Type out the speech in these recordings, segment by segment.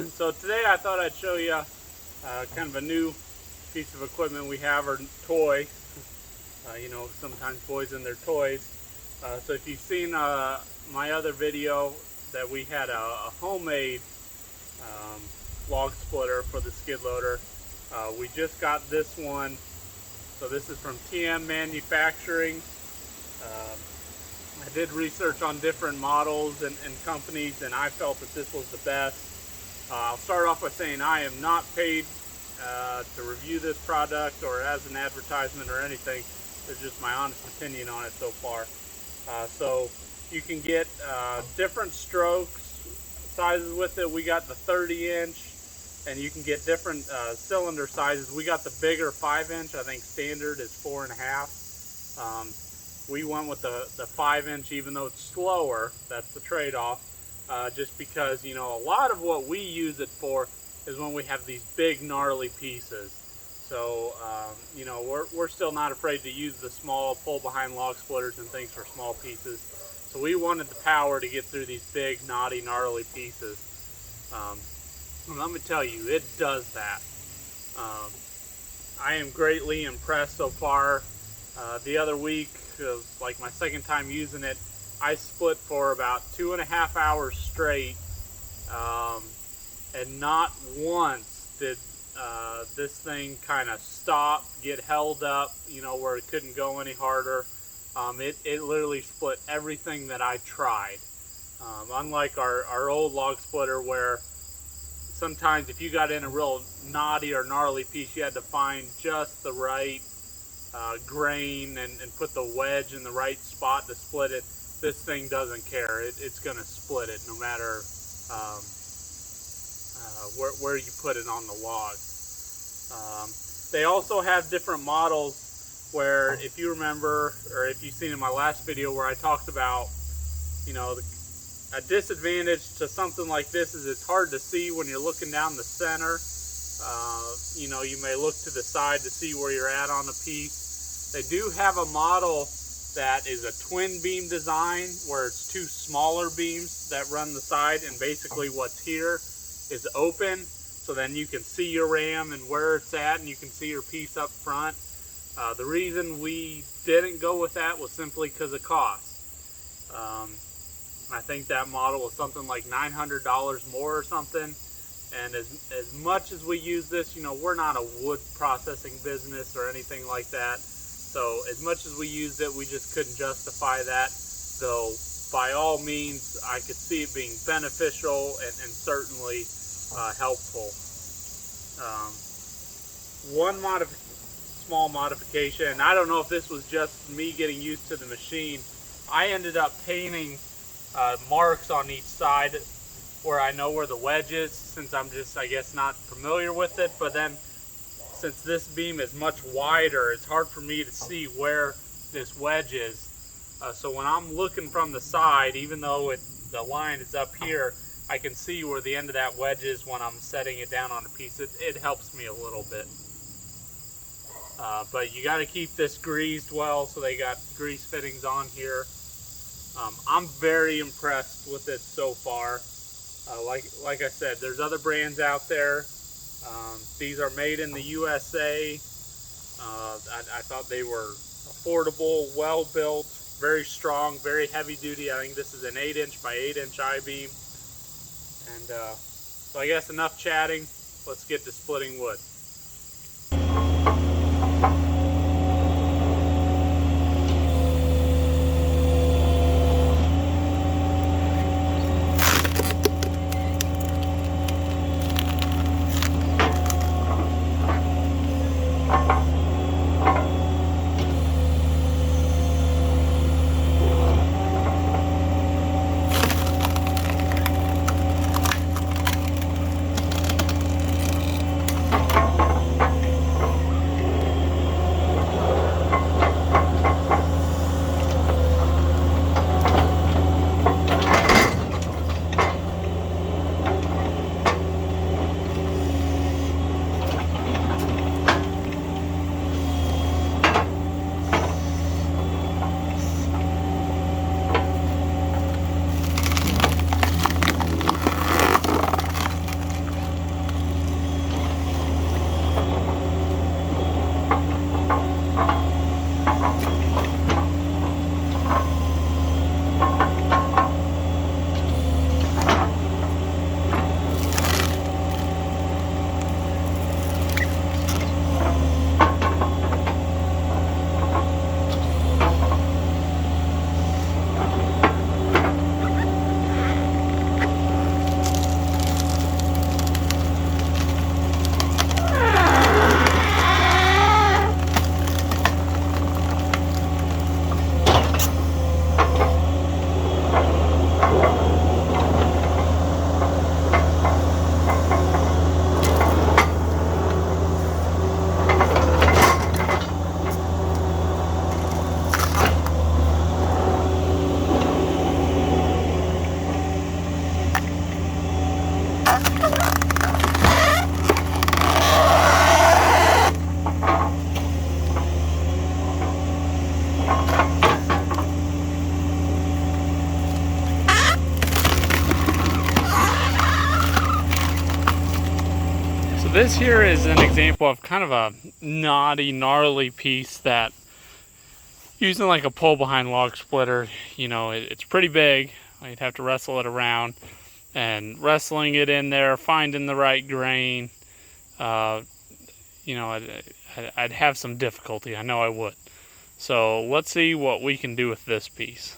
So today I thought I'd show you kind of a new piece of equipment we have, or toy. You know, sometimes boys and their toys. So if you've seen my other video that we had a homemade log splitter for the skid loader, we just got this one. So this is from TM Manufacturing. I did research on different models and companies, and I felt that this was the best. I'll start off by saying I am not paid to review this product or as an advertisement or anything. It's just my honest opinion on it so far. So you can get different strokes, sizes with it. We got the 30-inch, and you can get different cylinder sizes. We got the bigger 5-inch. I think standard is 4.5. We went with the 5-inch, even though it's slower. That's the trade-off. Just because, you know, a lot of what we use it for is when we have these big gnarly pieces. So, you know, we're still not afraid to use the small pull-behind log splitters and things for small pieces. So we wanted the power to get through these big, knotty, gnarly pieces. Let me tell you, it does that. I am greatly impressed so far. The other week, like my second time using it, I split for about 2.5 hours straight, and not once did this thing kind of stop, get held up, you know, where it couldn't go any harder. It literally split everything that I tried. Unlike our old log splitter, where sometimes if you got in a real knotty or gnarly piece, you had to find just the right grain and put the wedge in the right spot to split it. This thing doesn't care. It's going to split it no matter where you put it on the log. They also have different models where, if you remember, or if you've seen in my last video where I talked about, you know, a disadvantage to something like this is it's hard to see when you're looking down the center. You know, you may look to the side to see where you're at on a piece. They do have a model that is a twin beam design where it's two smaller beams that run the side, and basically what's here is open, so then you can see your ram and where it's at, and you can see your piece up front. The reason we didn't go with that was simply because of cost. I think that model was something like $900 more or something. And as much as we use this, you know, we're not a wood processing business or anything like that. So as much as we used it, we just couldn't justify that. Though by all means, I could see it being beneficial and certainly helpful. One small modification, and I don't know if this was just me getting used to the machine, I ended up painting marks on each side where I know where the wedge is, since I'm just, I guess, not familiar with it. But then since this beam is much wider, it's hard for me to see where this wedge is. So when I'm looking from the side, even though the line is up here, I can see where the end of that wedge is when I'm setting it down on a piece. It helps me a little bit. But you got to keep this greased well, so they got grease fittings on here. I'm very impressed with it so far. Like I said, there's other brands out there. These are made in the USA. I thought they were affordable, well built, very strong, very heavy duty. I think this is an 8-inch by 8-inch I-beam. And so I guess enough chatting. Let's get to splitting wood. this here is an example of kind of a knotty, gnarly piece that, using like a pull behind log splitter, it's pretty big. You'd have to wrestle it around, and wrestling it in there, finding the right grain, I'd have some difficulty. I know I would. So let's see what we can do with this piece.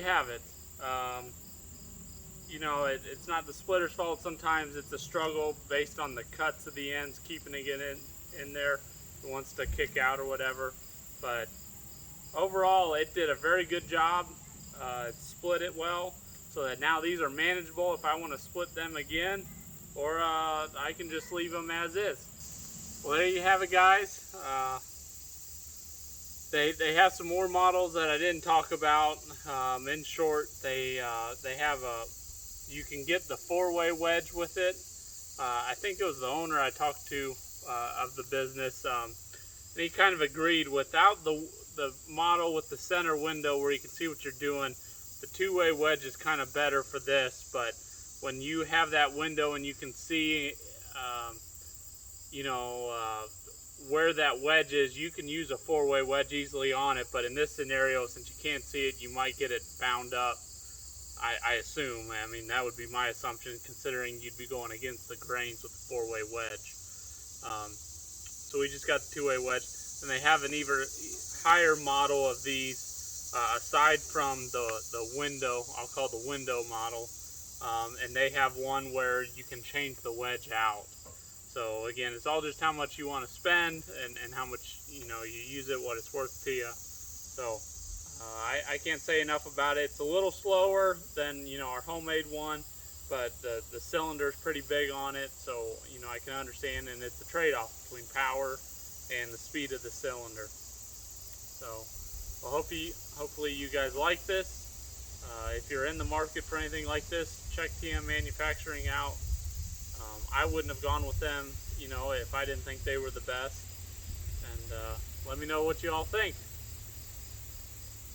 Have it. It's not the splitter's fault. Sometimes it's a struggle based on the cuts of the ends, keeping it in there. It wants to kick out or whatever. But overall, it did a very good job. It split it well, so that now these are manageable if I want to split them again, or I can just leave them as is. Well, there you have it, guys. They have some more models that I didn't talk about. In short, they have you can get the 4-way wedge with it. I think it was the owner I talked to of the business, and he kind of agreed. Without the model with the center window where you can see what you're doing, the 2-way wedge is kind of better for this. But when you have that window and you can see, where that wedge is, you can use a 4-way wedge easily on it. But in this scenario, since you can't see it, you might get it bound up. I assume. I mean, that would be my assumption, considering you'd be going against the grains with the 4-way wedge. So we just got the 2-way wedge, and they have an even higher model of these, aside from the window. I'll call the window model, and they have one where you can change the wedge out. So again, it's all just how much you want to spend and how much you use it, what it's worth to you. So I can't say enough about it. It's a little slower than our homemade one, but the cylinder is pretty big on it, so you know I can understand, and it's a trade-off between power and the speed of the cylinder. So, well, hopefully you guys like this. If you're in the market for anything like this, check TM Manufacturing out. I wouldn't have gone with them, you know, if I didn't think they were the best. And let me know what you all think.